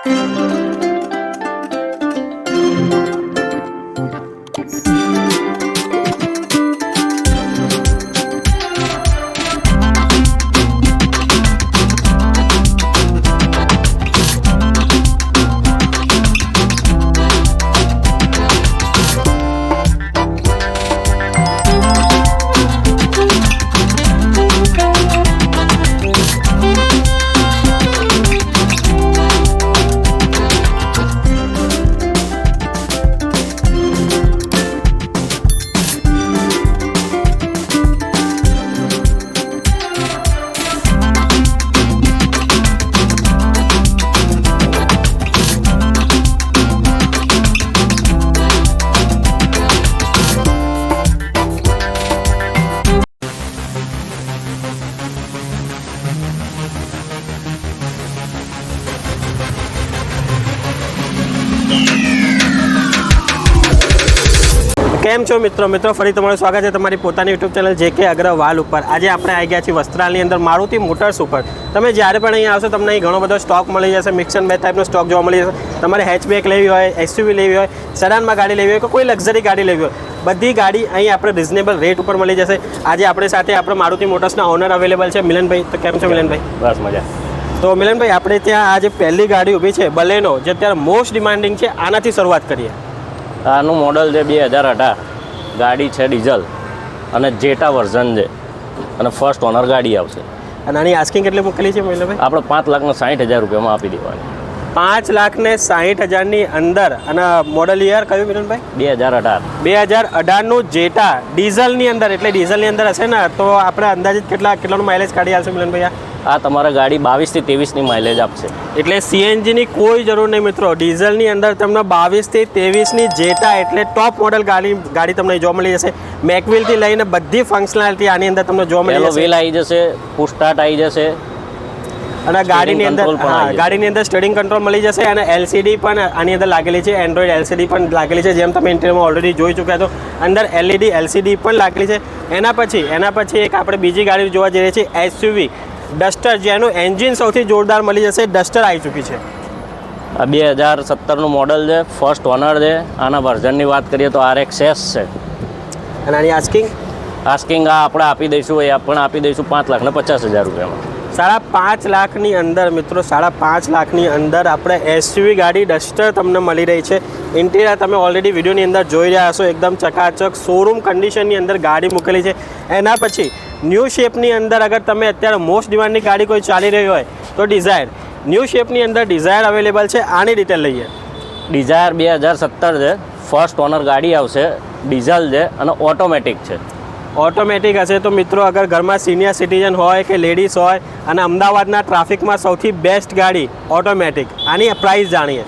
કેમ છો મિત્રો ફરી તમારું સ્વાગત છે તમારી પોતાની યુટ્યુબ ચેનલ JK અગ્રવાલ ઉપર। આજે આપણે આવી ગયા છીએ વસ્ત્રાલની અંદર મારુતિ મોટર્સ ઉપર। તમે જ્યારે પણ અહીંયા આવશો તમને અહીં ઘણો બધો સ્ટોક મળી જશે। મિક્સ એન્ડ મેચ ટાઈપનો સ્ટોક જોવા મળી જશે। તમારે હેચબેક લેવી હોય, SUV લેવી હોય, સેડાનમાં ગાડી લેવી હોય કે કોઈ લક્ઝરી ગાડી લેવી હોય, બધી ગાડી અહીં આપણે રિઝનેબલ રેટ ઉપર મળી જશે। આજે આપણી સાથે આપણે મારુતિ મોટર્સના ઓનર અવેલેબલ છે મિલનભાઈ। તો કેમ છો મિલનભાઈ? બસ મજા। તો મિલનભાઈ આપણે ત્યાં આજે પહેલી ગાડી ઊભી છે બલેનો, જે અત્યારે મોસ્ટ ડિમાન્ડિંગ છે, આનાથી શરૂઆત કરીએ। આનું મોડલ છે 2018, ગાડી છે ડીઝલ અને જેટા વર્ઝન છે અને ફર્સ્ટ ઓનર ગાડી આવશે। અને આની આસ્કિંગ કેટલી મૂકેલી છે મિલનભાઈ? આપણે 5,60,000 રૂપિયામાં આપી દેવાની। 5,60,000ની અંદર। અને મોડલ યર કયું મિલનભાઈ? 2018। 2018નું જેટા ડીઝલની અંદર, એટલે ડીઝલની અંદર હશે ને તો આપણે અંદાજિત કેટલાનું માઇલેજ કાઢી આવશે મિલનભાઈ? આ તમારા ગાડી 22 થી 23ની માઇલેજ આપશે। એટલે CNGની કોઈ જરૂર નહીં મિત્રો, ડીઝલની અંદર તમને 22 થી 23ની જેટા એટલે ટોપ મોડલ ગાડી તમને જોવા મળી જશે। મેકવિલથી લઈને બધી ફંક્શનાલિટી આની અંદર તમને જોવા મળી જશે। વ્હીલ આવી જશે, પુશ સ્ટાર્ટ આવી જશે અને ગાડીની અંદર સ્ટીયરિંગ કંટ્રોલ મળી જશે અને LCD પણ આની અંદર લાગેલી છે, એન્ડ્રોઈડ LCD પણ લાગેલી છે, જેમ તમે ઇન્ટિરિયરમાં ઓલરેડી જોઈ ચૂક્યા છો। અંદર LED LCD પણ લાગેલી છે। એના પછી એક આપણે બીજી ગાડી જોવા જઈએ છીએ SUV ડસ્ટર, જેનું એન્જિન સૌથી જોરદાર મળી જશે। ડસ્ટર આવી ચૂકી છે। આ 2017નું મોડલ છે, ફર્સ્ટ ઓનર છે। આના વર્ઝનની વાત કરીએ તો RXS છે। અને આની આસ્કિંગ આ આપણે આપી દઈશું, એ આપણે આપી દઈશું 5,50,000 રૂપિયામાં। 5.5 લાખની અંદર મિત્રો, 5.5 લાખની અંદર આપણે SUV ગાડી ડસ્ટર તમને મળી રહી છે। ઇન્ટિરિયર તમે ઓલરેડી વિડીયોની અંદર જોઈ રહ્યા હશો, એકદમ ચકાચક શોરૂમ કન્ડિશનની અંદર ગાડી મૂકેલી છે। એના પછી ન્યૂ શેપની અંદર અગર તમે અત્યારે મોસ્ટ ડિમાન્ડની ગાડી કોઈ ચાલી રહી હોય તો ડિઝાયર, ન્યૂ શેપની અંદર ડિઝાયર અવેલેબલ છે। આની ડિટેલ લઈએ। ડિઝાયર 2017 છે, ફર્સ્ટ ઓનર ગાડી આવશે, ડીઝલ છે અને ઓટોમેટિક છે। ઓટોમેટિક હશે તો મિત્રો અગર ઘરમાં સિનિયર સિટીઝન હોય કે લેડીઝ હોય અને અમદાવાદના ટ્રાફિકમાં સૌથી બેસ્ટ ગાડી ઓટોમેટિક, આની પ્રાઇસ જાણીએ।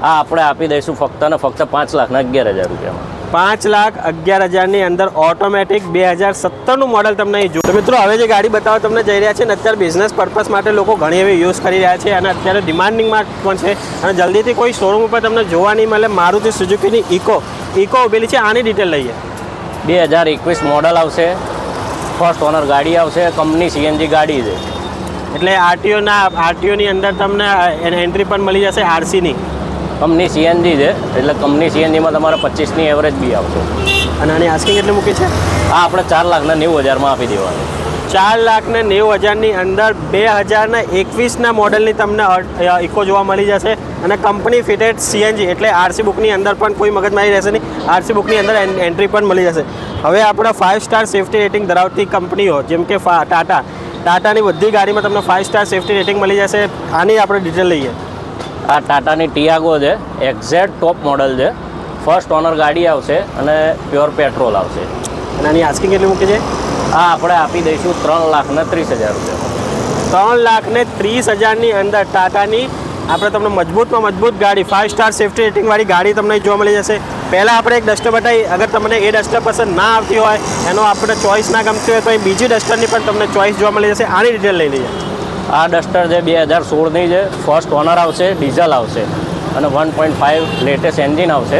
આ આપણે આપી દઈશું ફક્ત ને ફક્ત 5,11,000 રૂપિયામાં। 5,11,000ની અંદર ઓટોમેટિક 2017નું મોડલ તમને અહીં જોયું। મિત્રો હવે જે ગાડી બતાવવા તમને જઈ રહ્યા છે ને, અત્યારે બિઝનેસ પર્પઝ માટે લોકો ઘણી એવી યુઝ કરી રહ્યા છે અને અત્યારે ડિમાન્ડિંગમાં પણ છે અને જલ્દીથી કોઈ શોરૂમ ઉપર તમને જોવા નહીં મળે। મારુતિ સુઝુકીની ઇકો ઉભેલી છે, આની ડિટેલ લઈએ। 2021 મોડલ આવશે, ફર્સ્ટ ઓનર ગાડી આવશે, કંપની CNG ગાડી છે। એટલે RTOની અંદર તમને એન્ટ્રી પણ મળી જશે RCની। કંપની CNG છે એટલે કંપની CNGમાં તમારે 25ની એવરેજ બી આવશે। અને આની આસ્કિંગ કેટલી મૂકી છે? આ આપણે 4,90,000માં આપી દેવાનું। 4,90,000ની અંદર 2021ના મોડલની તમને ઇકો જોવા મળી જશે અને કંપની ફિટેડ CNG એટલે RC બુકની અંદર પણ કોઈ મગજમારી રહેશે નહીં। RC બુકની અંદર એન્ટ્રી પણ મળી જશે। હવે આપણે 5 સ્ટાર સેફ્ટી રેટિંગ ધરાવતી કંપનીઓ જેમ કે ટાટાની બધી ગાડીમાં તમને 5 સ્ટાર સેફ્ટી રેટિંગ મળી જશે। આની આપણે ડિટેલ લઈએ। આ ટાટાની ટિયાગો છે, એક્ઝેક્ટ ટોપ મોડલ છે, ફર્સ્ટ ઓનર ગાડી આવશે અને પ્યોર પેટ્રોલ આવશે। અને આની આસ્કિંગ કેટલી મૂકી છે? આ આપણે આપી દઈશું 3,30,000 રૂપિયા। 3,30,000ની અંદર ટાટાની આપણે તમને મજબૂત ગાડી 5 સ્ટાર સેફ્ટી રેટિંગવાળી ગાડી તમને જોવા મળી જશે। પહેલાં આપણે એક ડસ્ટર બતાવી, અગર તમને એ ડસ્ટર પસંદ ના આવતી હોય, એનો આપણે ચોઈસ ના ગમતી હોય તો એ બીજી ડસ્ટરની પણ તમને ચોઈસ જોવા મળી જશે। આની ડિટેલ લઈ લઈએ। આ ડસ્ટર છે 2016ની છે, ફર્સ્ટ ઓનર આવશે, ડીઝલ આવશે અને 1.5 લેટેસ્ટ એન્જિન આવશે।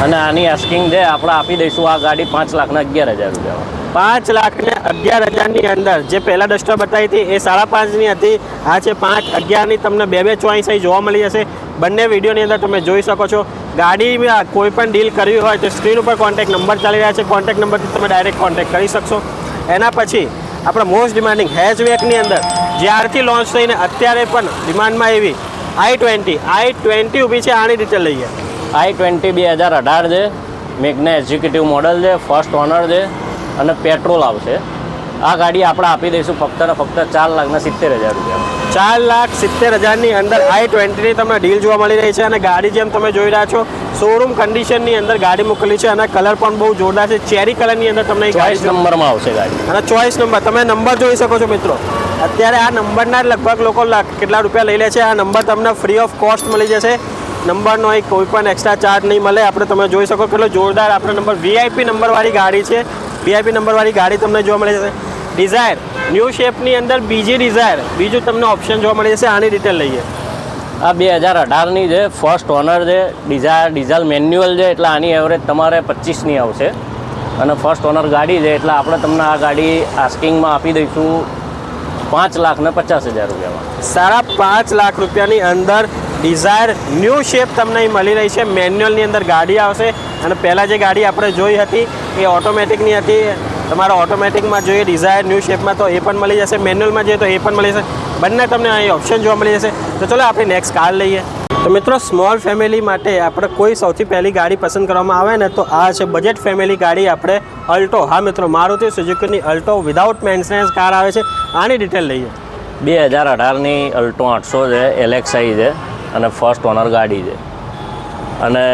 અને આની આસ્કિંગ છે આપણે આપી દઈશું આ ગાડી 5,11,000 રૂપિયામાં। 5,11,000ની અંદર જે પહેલાં ડસ્ટર બતાવી હતી એ 5.5ની હતી. આ છે 5,11,000ની. તમને બે ચોઈસ અહીં જોવા મળી જશે. બંને વિડીયોની અંદર તમે જોઈ શકો છો. ગાડીમાં કોઈ પણ ડીલ કરવી હોય તો સ્ક્રીન ઉપર કોન્ટેક્ટ નંબર ચાલી રહ્યા છે. કોન્ટેક્ટ નંબરથી તમે ડાયરેક્ટ કોન્ટેક્ટ કરી શકશો. એના પછી આપણા મોસ્ટ ડિમાન્ડિંગ હેચબેકની અંદર જ્યારથી લોન્ચ થઈને અત્યારે પણ ડિમાન્ડમાં એવી i20 ઊભી છે. આની ડિટેલ લઈએ. i20 2018 છે, મેગ્ના એક્ઝિક્યુટિવ મોડલ છે, ફર્સ્ટ ઓનર છે અને પેટ્રોલ આવશે. આ ગાડી આપણે આપી દઈશું ફક્ત ને ફક્ત 4,70,000 રૂપિયા. 4,70,000ની અંદર i20ની તમને ડીલ જોવા મળી રહી છે. અને ગાડી જેમ તમે જોઈ રહ્યા છો શોરૂમ કન્ડિશનની અંદર ગાડી મોકલી છે. અને કલર પણ બહુ જોરદાર છે. ચેરી કલરની અંદર તમને ચોઈસ નંબરમાં આવશે ગાડી. અને ચોઈસ નંબર તમે નંબર જોઈ શકો છો મિત્રો. અત્યારે આ નંબરના લગભગ લોકો કેટલા રૂપિયા લઈ લે છે. આ નંબર તમને ફ્રી ઓફ કોસ્ટ મળી જશે. નંબરનો એક કોઈ પણ એક્સ્ટ્રા ચાર્જ નહીં મળે. આપણે તમે જોઈ શકો કેટલો જોરદાર આપણે નંબર VIP નંબરવાળી ગાડી છે. VIP નંબરવાળી ગાડી તમને જોવા મળી જશે. ડિઝાયર ન્યૂ શેપની અંદર બીજી ડિઝાયર બીજું તમને ઓપ્શન જોવા મળી જશે. આની ડિટેલ લઈએ. આ 2018ની છે, ફર્સ્ટ ઓનર છે, ડીઝલ મેન્યુઅલ છે એટલે આની એવરેજ તમારે 25ની આવશે. અને ફર્સ્ટ ઓનર ગાડી છે એટલે આપણે તમને આ ગાડી આસ્કિંગમાં આપી દઈશું 5,50,000 રૂપિયામાં. 5.5 લાખ રૂપિયાની અંદર ડિઝાયર ન્યૂ શેપ તમને અહીં મળી રહી છે. મેન્યુઅલની અંદર ગાડી આવશે. અને પહેલાં જે ગાડી આપણે જોઈ હતી એ ઓટોમેટિકની હતી. તમારે ઓટોમેટિકમાં જોઈએ ડિઝાયર ન્યૂ શેપમાં તો એ પણ મળી જશે. મેન્યુઅલમાં જોઈએ તો એ પણ મળી જશે. બંને તમને અહીં ઓપ્શન જોવા મળી જશે. તો ચલો આપણે નેક્સ્ટ કાર લઈએ. તો મિત્રો સ્મોલ ફેમિલી માટે આપણે કોઈ સૌથી પહેલી ગાડી પસંદ કરવામાં આવે ને તો આ છે બજેટ ફેમિલી ગાડી આપણે અલ્ટો. હા મિત્રો, મારુતિ સુઝુકીની અલ્ટો વિધાઉટ મેન્ટેનન્સ કાર આવે છે. આની ડિટેલ લઈએ. 2018ની અલ્ટો 800 છે, LXI છે અને ફર્સ્ટ ઓનર ગાડી છે. અને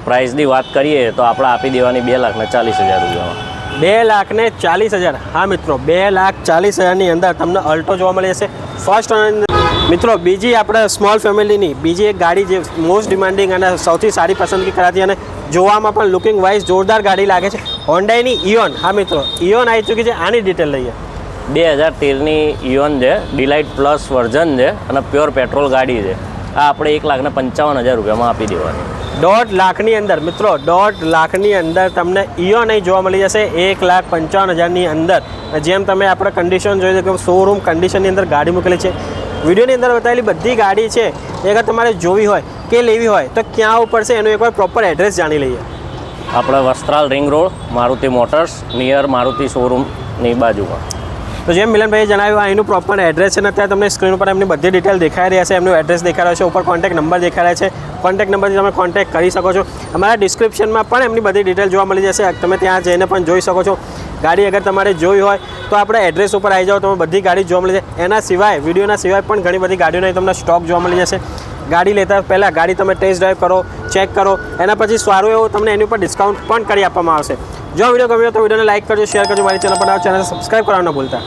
પ્રાઇસની વાત કરીએ તો આપણે આપી દેવાની 2,40,000 રૂપિયામાં. 2,40,000. હા મિત્રો, 2,40,000ની અંદર તમને અલ્ટો જોવા મળી જશે. First honour. મિત્રો બીજી આપણે સ્મોલ ફેમિલીની બીજી એક ગાડી જે મોસ્ટ ડિમાન્ડિંગ અને સૌથી સારી પસંદગી કરાતી અને જોવામાં પણ લુકિંગ વાઇઝ જોરદાર ગાડી લાગે છે. હોન્ડાઈની ઇયોન. હા મિત્રો, ઇયોન આવી ચૂકી છે. આની ડિટેલ લઈએ. 2013ની ઇયોન છે, ડિલાઇટ પ્લસ વર્ઝન છે અને પ્યોર પેટ્રોલ ગાડી છે. આ આપણે 1,55,000 રૂપિયામાં આપી દેવાની. 1.5 લાખની અંદર મિત્રો, 1.5 લાખની અંદર તમને ઇયોન અહીં જોવા મળી જશે. 1,55,000ની અંદર. જેમ તમે આપણે કન્ડિશન જોઈ કે શોરૂમ કન્ડિશનની અંદર ગાડી મૂકેલી છે. વિડીયોની અંદર બતાવેલી બધી ગાડી છે એ અગર તમારે જોવી હોય કે લેવી હોય તો ક્યાં ઉપર છે એનું એકવાર પ્રોપર એડ્રેસ જાણી લઈએ. આપણે Vastral ring road, Maruti motors, near Maruti શોરૂમની બાજુમાં. તો જેમ મિલનભાઈએ જણાવ્યું આ એનું પ્રોપર એડ્રેસ છે. ને અત્યારે તમને સ્ક્રીન ઉપર એમની બધી ડિટેલ દેખાઈ રહ્યા છે. એમનું એડ્રેસ દેખાઈ રહ્યો છે. ઉપર કોન્ટેક્ટ નંબર દેખાઈ રહ્યા છે. કોન્ટેક્ટ નંબરથી તમે કોન્ટેક્ટ કરી શકો છો. અમારા ડિસ્ક્રિપ્શનમાં પણ એમની બધી ડિટેલ જોવા મળી જશે. તમે ત્યાં જઈને પણ જોઈ શકો છો. ગાડી અગર તમારે જોઈ હોય તો આપણે એડ્રેસ ઉપર આવી જાઓ. તમે બધી ગાડી જોવા મળી જશે. એના સિવાય વિડીયોના સિવાય પણ ઘણી બધી ગાડીઓનો તમને સ્ટોક જોવા મળી જશે. ગાડી લેતા પહેલાં ગાડી તમે ટેસ્ટ ડ્રાઈવ કરો, ચેક કરો. એના પછી સારું એવું તમને એની ઉપર ડિસ્કાઉન્ટ પણ કરી આપવામાં આવશે. જો વિડીયો ગમ્યો તો વિડીયોને લાઇક કરજો, શેર કરજો. મારી ચેનલ પર ચેનલ સબસ્ક્રાઈબ કરવાનું ન ભૂલતા.